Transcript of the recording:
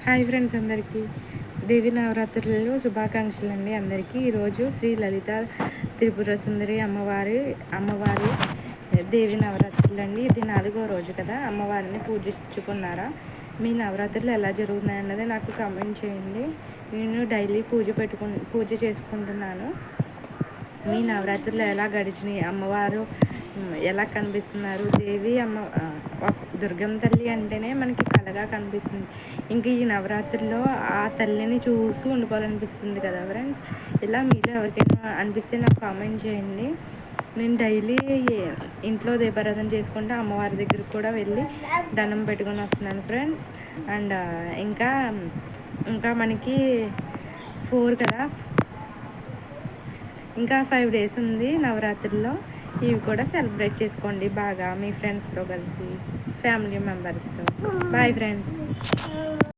Hi friends, అందరికీ దేవి నవరాత్రులలో శుభాకాంక్షలు అండి. అందరికీ ఈరోజు శ్రీ లలిత త్రిపుర సుందరి అమ్మవారి దేవి నవరాత్రులు అండి. ఇది 4వ రోజు కదా. అమ్మవారిని పూజించుకున్నారా? మీ నవరాత్రులు ఎలా జరుగుతున్నాయన్నది నాకు కామెంట్ చేయండి. నేను డైలీ పూజ చేసుకుంటున్నాను. మీ నవరాత్రులు ఎలా గడిచినాయి? అమ్మవారు ఎలా కనిపిస్తున్నారు? దేవి దుర్గమ్మ తల్లి అంటేనే మనకి కళగా కనిపిస్తుంది. ఇంక ఈ నవరాత్రుల్లో ఆ తల్లిని చూస్తూ ఉండిపోవాలనిపిస్తుంది కదా ఫ్రెండ్స్. ఇలా మీలో ఎవరికైనా అనిపిస్తే నాకు కామెంట్ చేయండి. నేను డైలీ ఇంట్లో దీపారాధన చేసుకుంటే అమ్మవారి దగ్గరికి కూడా వెళ్ళి దండం పెట్టుకొని వస్తున్నాను ఫ్రెండ్స్. అండ్ ఇంకా మనకి 4 కదా, ఇంకా 5 డేస్ ఉంది నవరాత్రుల్లో. ఇవి కూడా సెలబ్రేట్ చేసుకోండి బాగా మీ ఫ్రెండ్స్తో కలిసి, ఫ్యామిలీ మెంబర్స్తో. Boy friends.